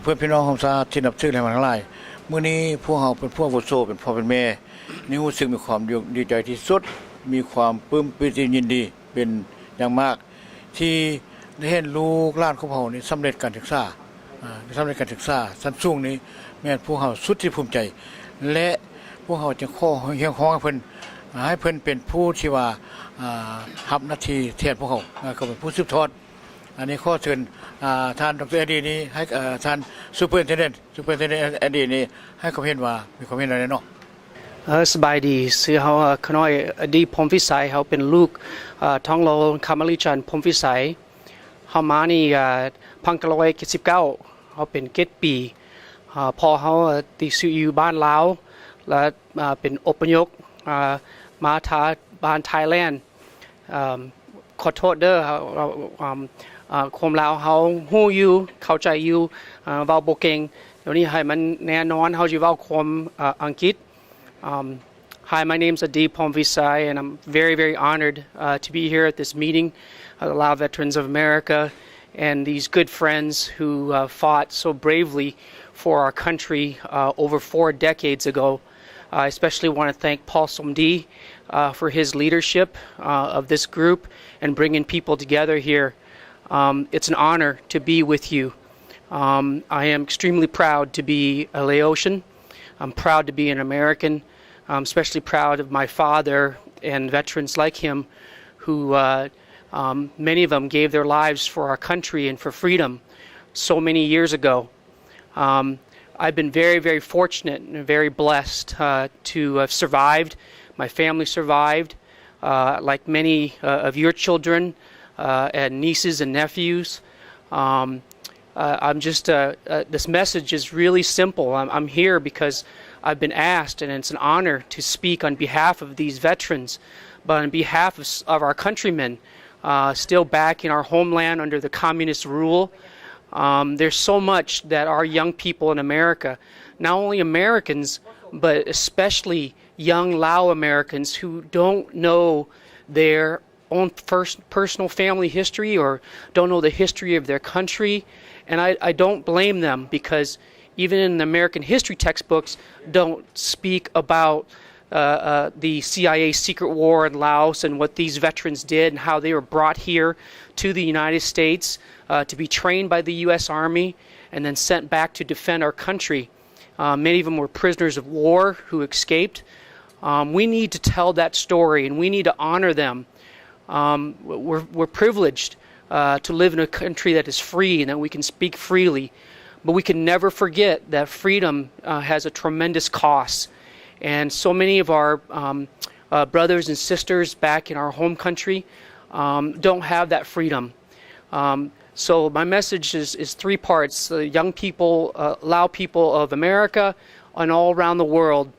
เพื่อนพี่น้องของชาติที่นับถือและมาทั้งหลายมื้อนี้พวกเราเป็นพวกอาวุโสเป็นพ่อเป็นแม่นี่รู้สึกมีความดีใจที่สุดมีความปลื้มปิติยินดีเป็นอย่างมากที่ได้เห็นลูกหลานของเรานี่สำเร็จการศึกษาสำเร็จการศึกษาชั้นสูงนี้แม่นพวกเราสุดที่ภูมิใจและพวกเราจะขอเฮียงฮ้องให้เพิ่นเป็นผู้ที่ว่ารับหน้าที่แทนพวกเราก็เป็นผู้สืบทอดอันนี้ข้อเชิญท่านดร.อดีนี้ให้ท่านซูเปอร์เทนเดนต์อดีนี้ให้ความเห็นว่ามีความเห็นอะไรเนาะสบายดีซื้อเขาขน้อยอดีพรหมวิสัยเขาเป็นลูกท้องโลคามาลิจันพรหมวิสัยเขามานี่1979เขาเป็น7 ปีพอเขาติดอยู่บ้านลาวและเป็นอพยพมาทางบ้านไทยแลนด์ขอโทษเด้อความลาวเขาฮู้อยู่เข้าใจอยู่เว้าบ่เก่งเดี๋ยวนี้ให้มันแน่นอนเขาจะเว้าความอังกฤษHi, my name's Adib Pomvisai, and I'm very, very honored to be here at this meeting of the Lao Veterans of America and these good friends who fought so bravely for our country over 4 decades ago. I especially want to thank Paul Somdi for his leadership of this group and bringing people together here. It's an honor to be with you. I am extremely proud to be a Laotian. I'm proud to be an American. I'm especially proud of my father and veterans like him who many of them gave their lives for our country and for freedom so many years ago. I've been very, very fortunate and very blessed to have survived. My family survived, like many of your children and nieces and nephews. I'm just, this message is really simple. I'm here because I've been asked, and it's an honor to speak on behalf of these veterans, but on behalf of our countrymen still back in our homeland under the communist rule. There's so much that our young people in America, not only Americans, but especially young Lao Americans who don't know their own personal family history or don't know the history of their country. And I don't blame them, because even in the American history textbooks don't speak about the CIA secret war in Laos and what these veterans did and how they were brought here to the United States to be trained by the U.S. Army and then sent back to defend our country. Many of them were prisoners of war who escaped. We need to tell that story, and we need to honor them. We're privileged to live in a country that is free and that we can speak freely. But we can never forget that freedom has a tremendous cost. And so many of our brothers and sisters back in our home country don't have that freedom. So my message is 3 parts. Young people, Lao people of America and all around the world.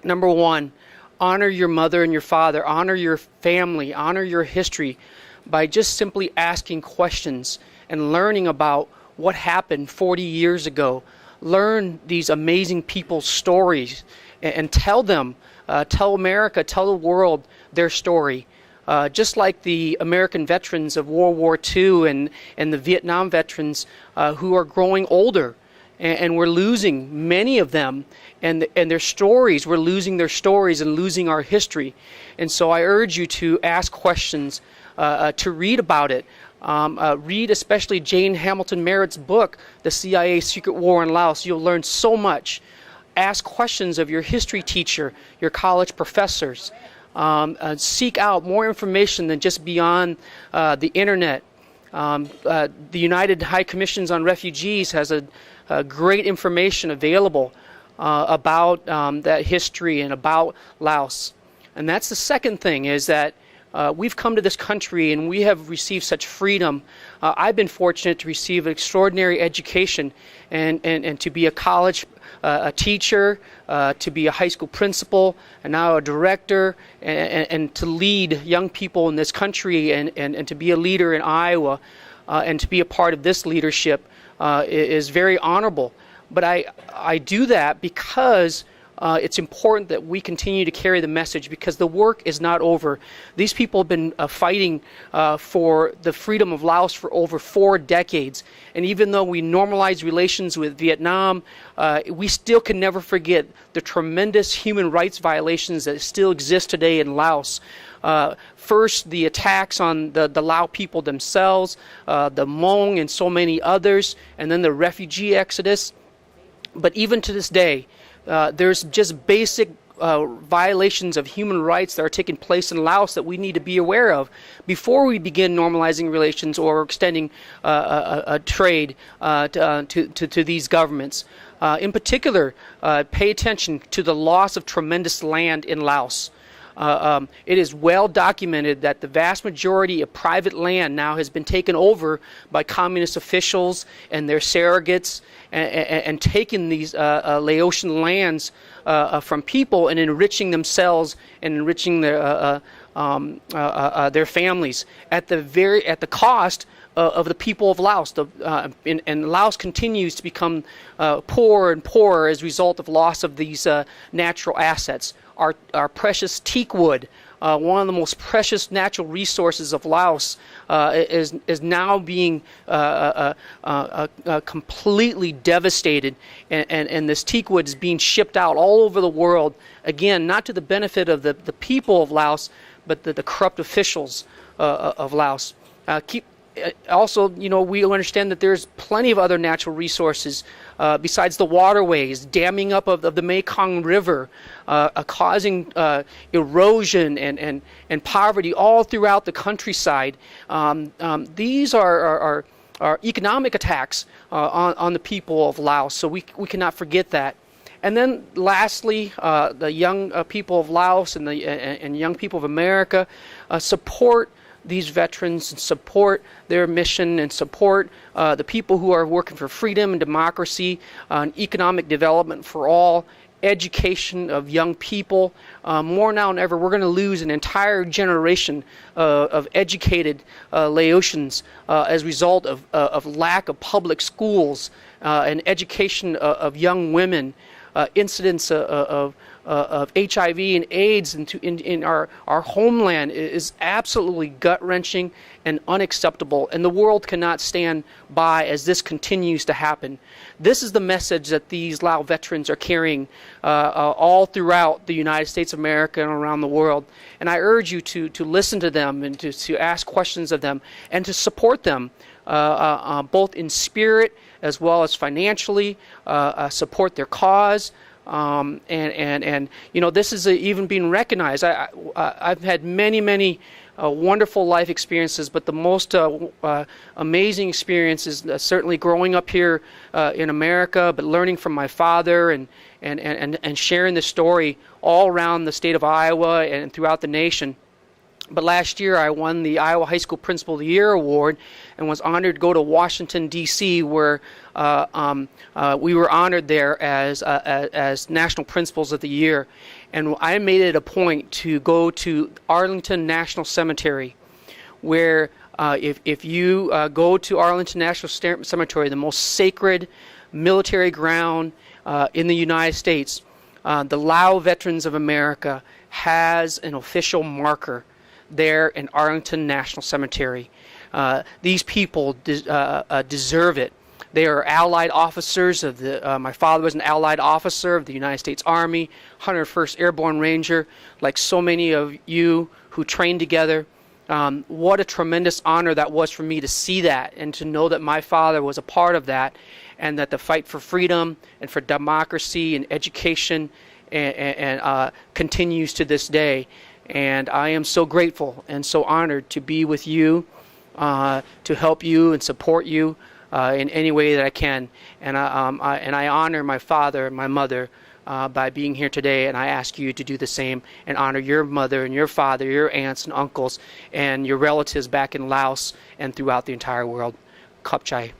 Number 1, honor your mother and your father. Honor your family. Honor your history by just simply asking questions and learning about what happened 40 years ago. Learn these amazing people's stories and tell them, tell America, tell the world their story. Just like the American veterans of World War II and the Vietnam veterans who are growing older, and we're losing many of them, and their stories, we're losing their stories and losing our history. And so I urge you to ask questions, to read about it. Read especially Jane Hamilton Merritt's book, The CIA Secret War in Laos. You'll learn so much. Ask questions of your history teacher, your college professors. Seek out more information than just beyond the internet. The United High Commissions on Refugees has a great information available about that history and about Laos. And that's the second thing, is that we've come to this country and we have received such freedom. I've been fortunate to receive an extraordinary education and to be a college a teacher, to be a high school principal, and now a director, and to lead young people in this country and to be a leader in Iowa and to be a part of this leadership is very honorable. But I do that because it's important that we continue to carry the message, because the work is not over. These people have been fighting for the freedom of Laos for over 4 decades. And even though we normalize relations with Vietnam, we still can never forget the tremendous human rights violations that still exist today in Laos. First, the attacks on the Lao people themselves, the Hmong and so many others, and then the refugee exodus. But even to this day, there's just basic violations of human rights that are taking place in Laos that we need to be aware of before we begin normalizing relations or extending a trade to these governments. In particular, pay attention to the loss of tremendous land in Laos. It is well documented that the vast majority of private land now has been taken over by communist officials and their surrogates, and taken these Laotian lands from people and enriching themselves and enriching their families at the cost of the people of Laos. And Laos continues to become poorer and poorer as a result of loss of these natural assets. Our precious teak wood, one of the most precious natural resources of Laos, is now being completely devastated, and this teak wood is being shipped out all over the world, again, not to the benefit of the people of Laos, but the corrupt officials of Laos. Also, we understand that there's plenty of other natural resources besides the waterways, damming up of the Mekong River, causing erosion and poverty all throughout the countryside. These are economic attacks on the people of Laos, so we cannot forget that. And then lastly, the young people of Laos and young people of America support these veterans and support their mission and support the people who are working for freedom and democracy, and economic development for all, education of young people. More now than ever, we're going to lose an entire generation of educated Laotians as a result of lack of public schools and education of young women, incidents of HIV and AIDS in our homeland is absolutely gut-wrenching and unacceptable, and the world cannot stand by as this continues to happen. This is the message that these Lao veterans are carrying all throughout the United States of America and around the world. And I urge you to listen to them and to ask questions of them and to support them both in spirit as well as financially, support their cause. This is even being recognized. I've had many wonderful life experiences, but the most amazing experience is certainly growing up here in America, but learning from my father and sharing the story all around the state of Iowa and throughout the nation. But last year I won the Iowa High School Principal of the Year Award and was honored to go to Washington, D.C., where we were honored there as National Principals of the Year. And I made it a point to go to Arlington National Cemetery, where if you go to Arlington National Cemetery, the most sacred military ground in the United States, the Lao Veterans of America has an official marker there in Arlington National Cemetery. These people deserve it. They are allied officers of my father was an allied officer of the United States Army, 101st Airborne Ranger, like so many of you who trained together. What a tremendous honor that was for me to see that and to know that my father was a part of that, and that the fight for freedom and for democracy and education and continues to this day. And I am so grateful and so honored to be with you, to help you and support you in any way that I can. And I honor my father and my mother by being here today, and I ask you to do the same and honor your mother and your father, your aunts and uncles, and your relatives back in Laos and throughout the entire world. Khop Chai.